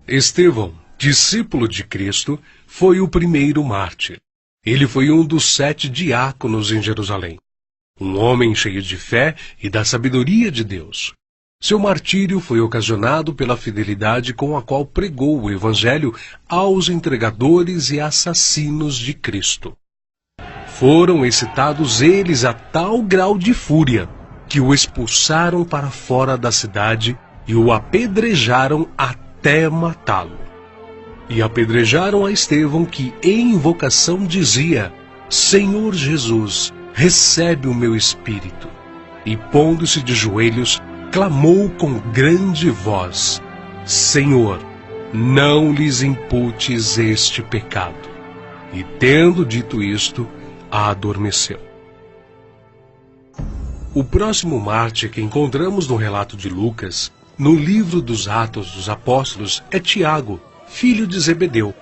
Estevão, discípulo de Cristo, foi o primeiro mártir. Ele foi um dos 7 diáconos em Jerusalém. Um homem cheio de fé e da sabedoria de Deus. Seu martírio foi ocasionado pela fidelidade com a qual pregou o Evangelho aos entregadores e assassinos de Cristo. Foram excitados eles a tal grau de fúria que o expulsaram para fora da cidade e o apedrejaram até matá-lo. E apedrejaram a Estevão, que em invocação dizia: Senhor Jesus, recebe o meu espírito. E pondo-se de joelhos, clamou com grande voz: Senhor, não lhes imputes este pecado. E tendo dito isto, adormeceu. O próximo mártir que encontramos no relato de Lucas, no livro dos Atos dos Apóstolos, é Tiago, filho de Zebedeu.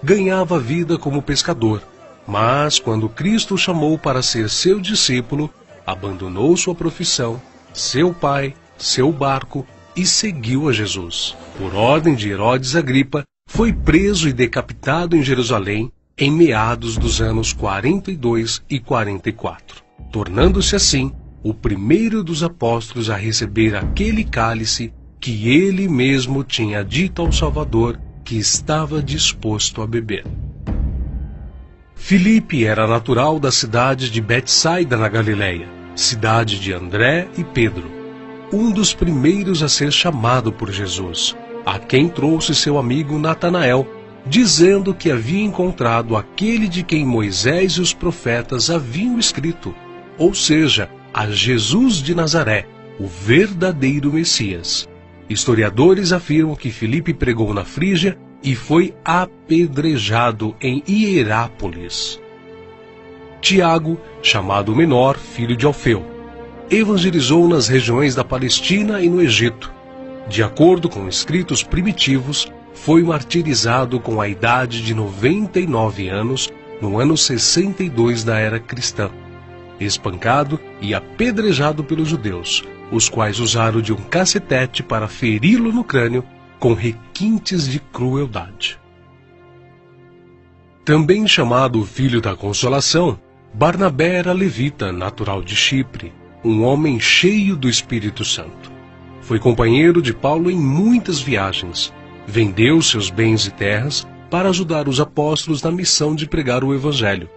Ganhava vida como pescador, mas quando Cristo o chamou para ser seu discípulo, abandonou sua profissão, seu pai, seu barco e seguiu a Jesus. Por ordem de Herodes Agripa, foi preso e decapitado em Jerusalém em meados dos anos 42 e 44, tornando-se assim o primeiro dos apóstolos a receber aquele cálice que ele mesmo tinha dito ao Salvador que estava disposto a beber. Filipe era natural da cidade de Betsaida na Galileia, cidade de André e Pedro, um dos primeiros a ser chamado por Jesus, a quem trouxe seu amigo Natanael, dizendo que havia encontrado aquele de quem Moisés e os profetas haviam escrito, ou seja, a Jesus de Nazaré, o verdadeiro Messias. Historiadores afirmam que Filipe pregou na Frígia e foi apedrejado em Hierápolis. Tiago, chamado Menor, filho de Alfeu, evangelizou nas regiões da Palestina e no Egito. De acordo com escritos primitivos, foi martirizado com a idade de 99 anos, no ano 62 da era cristã, espancado e apedrejado pelos judeus, os quais usaram de um cacetete para feri-lo no crânio com requintes de crueldade. Também chamado Filho da Consolação, Barnabé era levita, natural de Chipre, um homem cheio do Espírito Santo. Foi companheiro de Paulo em muitas viagens. Vendeu seus bens e terras para ajudar os apóstolos na missão de pregar o Evangelho.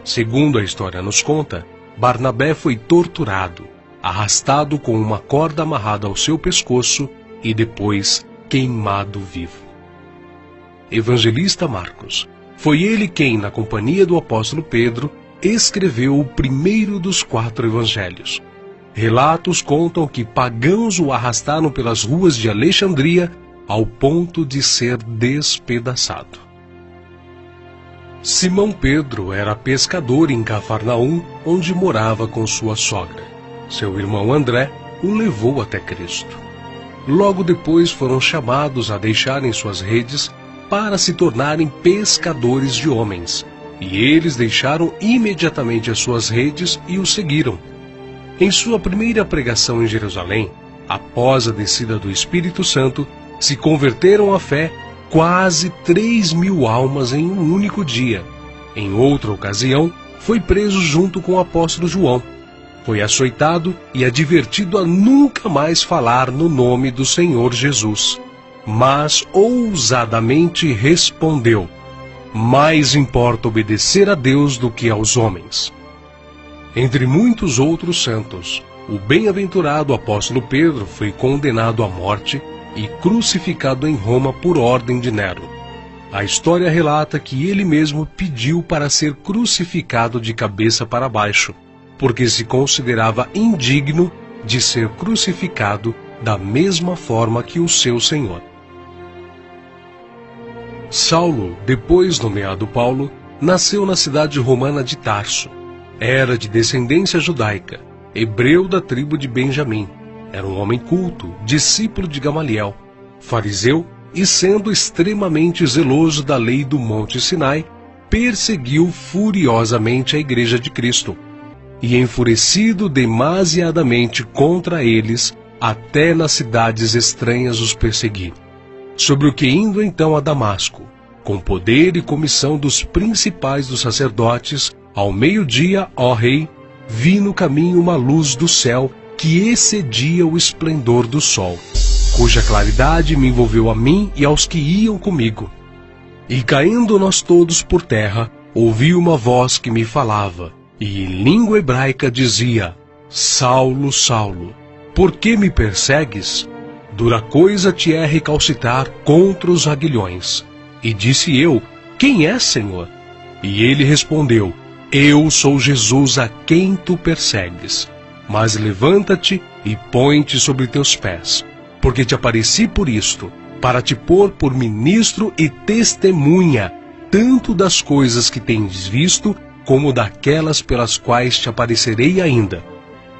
Segundo a história nos conta, Barnabé foi torturado, arrastado com uma corda amarrada ao seu pescoço e depois queimado vivo. Evangelista Marcos. Foi ele quem, na companhia do apóstolo Pedro, escreveu o primeiro dos 4 evangelhos. Relatos contam que pagãos o arrastaram pelas ruas de Alexandria ao ponto de ser despedaçado. Simão Pedro era pescador em Cafarnaum, onde morava com sua sogra. Seu irmão André o levou até Cristo. Logo depois foram chamados a deixarem suas redes para se tornarem pescadores de homens, e eles deixaram imediatamente as suas redes e o seguiram. Em sua primeira pregação em Jerusalém, após a descida do Espírito Santo, se converteram à fé quase 3.000 almas em um único dia. Em outra ocasião, foi preso junto com o apóstolo João. Foi açoitado e advertido a nunca mais falar no nome do Senhor Jesus. Mas ousadamente respondeu: mais importa obedecer a Deus do que aos homens. Entre muitos outros santos, o bem-aventurado apóstolo Pedro foi condenado à morte e crucificado em Roma por ordem de Nero. A história relata que ele mesmo pediu para ser crucificado de cabeça para baixo, porque se considerava indigno de ser crucificado da mesma forma que o seu Senhor. Saulo, depois nomeado Paulo, nasceu na cidade romana de Tarso. Era de descendência judaica, hebreu da tribo de Benjamim. Era um homem culto, discípulo de Gamaliel, fariseu, e sendo extremamente zeloso da lei do Monte Sinai, perseguiu furiosamente a Igreja de Cristo, e enfurecido demasiadamente contra eles, até nas cidades estranhas os perseguiu. sobre o que indo então a Damasco, com poder e comissão dos principais dos sacerdotes, ao meio-dia, ó rei, vi no caminho uma luz do céu que excedia o esplendor do sol, cuja claridade me envolveu a mim e aos que iam comigo. E caindo nós todos por terra, ouvi uma voz que me falava, e em língua hebraica dizia: Saulo, Saulo, por que me persegues? Dura coisa te é recalcitrar contra os aguilhões. E disse eu: Quem é, Senhor? E ele respondeu: Eu sou Jesus a quem tu persegues. Mas levanta-te e põe-te sobre teus pés, porque te apareci por isto, para te pôr por ministro e testemunha, tanto das coisas que tens visto, como daquelas pelas quais te aparecerei ainda.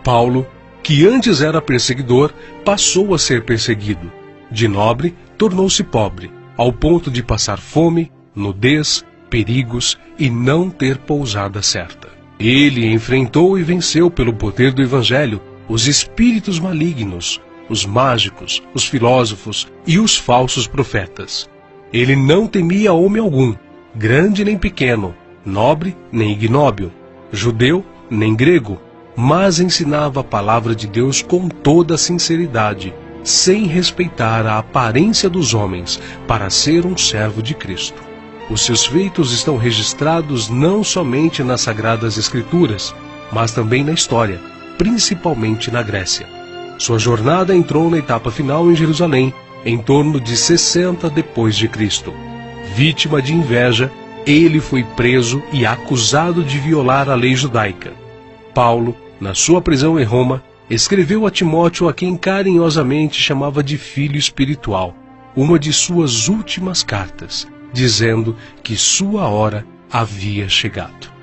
Paulo, que antes era perseguidor, passou a ser perseguido. De nobre, tornou-se pobre, ao ponto de passar fome, nudez, perigos e não ter pousada certa. Ele enfrentou e venceu pelo poder do Evangelho os espíritos malignos, os mágicos, os filósofos e os falsos profetas. Ele não temia homem algum, grande nem pequeno, nobre nem ignóbil, judeu nem grego, mas ensinava a palavra de Deus com toda a sinceridade, sem respeitar a aparência dos homens, para ser um servo de Cristo. Os seus feitos estão registrados não somente nas Sagradas Escrituras, mas também na história, principalmente na Grécia. Sua jornada entrou na etapa final em Jerusalém, em torno de 60 depois de Cristo. Vítima de inveja, ele foi preso e acusado de violar a lei judaica. Paulo, na sua prisão em Roma, escreveu a Timóteo, a quem carinhosamente chamava de filho espiritual, uma de suas últimas cartas, dizendo que sua hora havia chegado.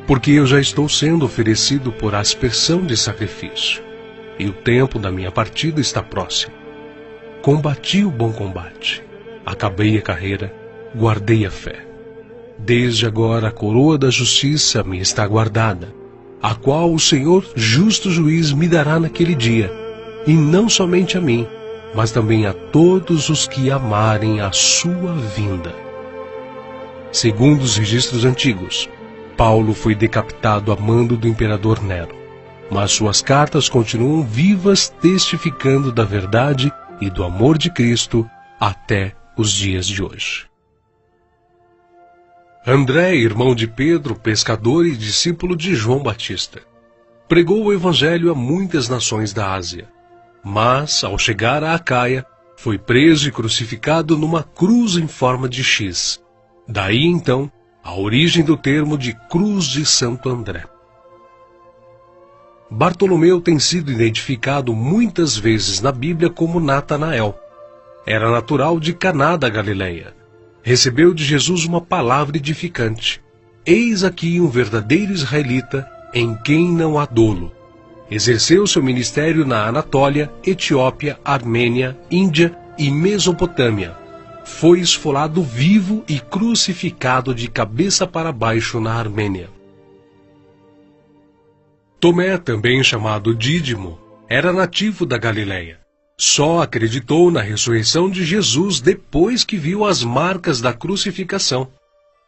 Porque eu já estou sendo oferecido por aspersão de sacrifício, e o tempo da minha partida está próximo. Combati o bom combate, acabei a carreira, guardei a fé. Desde agora a coroa da justiça me está guardada, a qual o Senhor justo juiz me dará naquele dia, e não somente a mim, mas também a todos os que amarem a sua vinda. Segundo os registros antigos, Paulo foi decapitado a mando do imperador Nero, mas suas cartas continuam vivas, testificando da verdade e do amor de Cristo até os dias de hoje. André, irmão de Pedro, pescador e discípulo de João Batista, pregou o evangelho a muitas nações da Ásia. Mas, ao chegar a Acaia, foi preso e crucificado numa cruz em forma de X. Daí, então, a origem do termo de Cruz de Santo André. Bartolomeu tem sido identificado muitas vezes na Bíblia como Natanael. Era natural de Caná da Galileia. Recebeu de Jesus uma palavra edificante. Eis aqui um verdadeiro israelita, em quem não há dolo. Exerceu seu ministério na Anatólia, Etiópia, Armênia, Índia e Mesopotâmia. Foi esfolado vivo e crucificado de cabeça para baixo na Armênia. Tomé, também chamado Dídimo, era nativo da Galileia. Só acreditou na ressurreição de Jesus depois que viu as marcas da crucificação.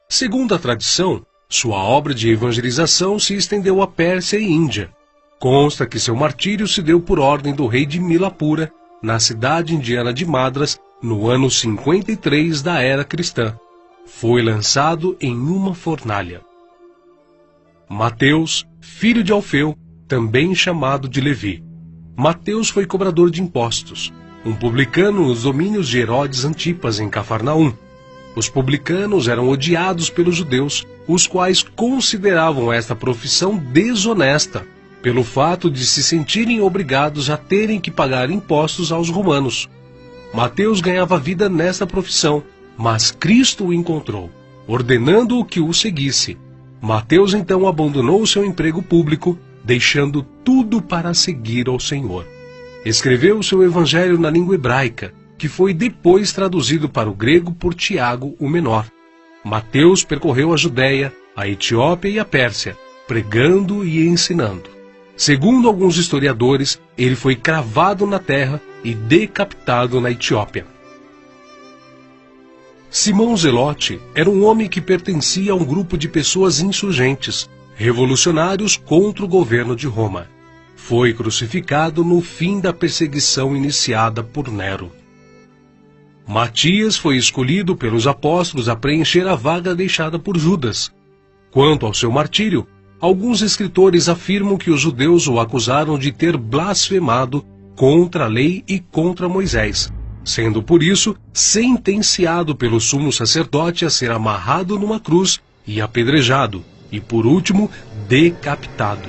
Segundo a tradição, sua obra de evangelização se estendeu à Pérsia e Índia. Consta que seu martírio se deu por ordem do rei de Milapura, na cidade indiana de Madras, no ano 53 da era cristã. Foi lançado em uma fornalha. Mateus, filho de Alfeu, também chamado de Levi. Mateus foi cobrador de impostos, um publicano nos domínios de Herodes Antipas, em Cafarnaum. Os publicanos eram odiados pelos judeus, os quais consideravam esta profissão desonesta, pelo fato de se sentirem obrigados a terem que pagar impostos aos romanos. Mateus ganhava vida nesta profissão, mas Cristo o encontrou, ordenando-o que o seguisse. Mateus então abandonou seu emprego público, deixando tudo para seguir ao Senhor. Escreveu seu evangelho na língua hebraica, que foi depois traduzido para o grego por Tiago o Menor. Mateus percorreu a Judéia, a Etiópia e a Pérsia, pregando e ensinando. Segundo alguns historiadores, ele foi cravado na terra e decapitado na Etiópia. Simão Zelote era um homem que pertencia a um grupo de pessoas insurgentes, revolucionários contra o governo de Roma. Foi crucificado no fim da perseguição iniciada por Nero. Matias foi escolhido pelos apóstolos a preencher a vaga deixada por Judas. Quanto ao seu martírio, alguns escritores afirmam que os judeus o acusaram de ter blasfemado contra a lei e contra Moisés, sendo por isso sentenciado pelo sumo sacerdote a ser amarrado numa cruz e apedrejado, e por último, decapitado.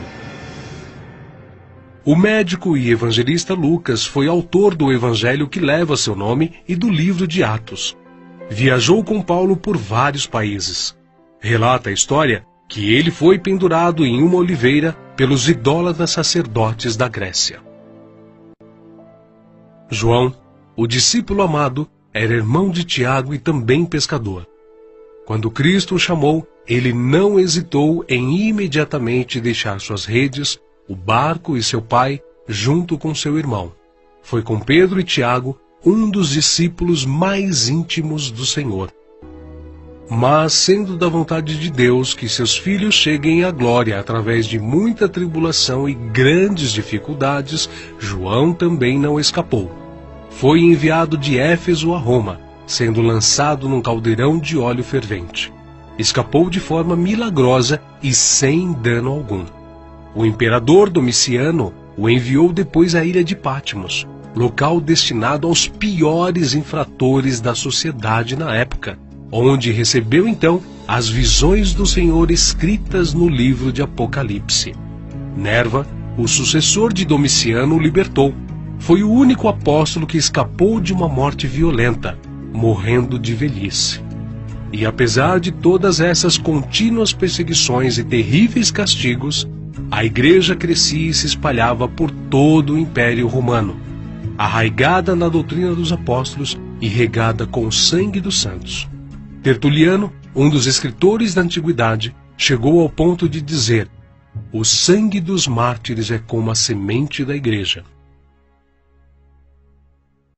O médico e evangelista Lucas foi autor do evangelho que leva seu nome e do livro de Atos. Viajou com Paulo por vários países. Relata a história que ele foi pendurado em uma oliveira pelos idólatras sacerdotes da Grécia. João, o discípulo amado, era irmão de Tiago e também pescador. Quando Cristo o chamou, ele não hesitou em imediatamente deixar suas redes, o barco e seu pai, junto com seu irmão. Foi com Pedro e Tiago, um dos discípulos mais íntimos do Senhor. Mas, sendo da vontade de Deus que seus filhos cheguem à glória através de muita tribulação e grandes dificuldades, João também não escapou. Foi enviado de Éfeso a Roma, sendo lançado num caldeirão de óleo fervente. Escapou de forma milagrosa e sem dano algum. O imperador Domiciano o enviou depois à ilha de Patmos, local destinado aos piores infratores da sociedade na época, onde recebeu então as visões do Senhor escritas no livro de Apocalipse. Nerva, o sucessor de Domiciano, o libertou. Foi o único apóstolo que escapou de uma morte violenta, morrendo de velhice. E apesar de todas essas contínuas perseguições e terríveis castigos, a igreja crescia e se espalhava por todo o Império Romano, arraigada na doutrina dos apóstolos e regada com o sangue dos santos. Tertuliano, um dos escritores da antiguidade, chegou ao ponto de dizer: "O sangue dos mártires é como a semente da igreja."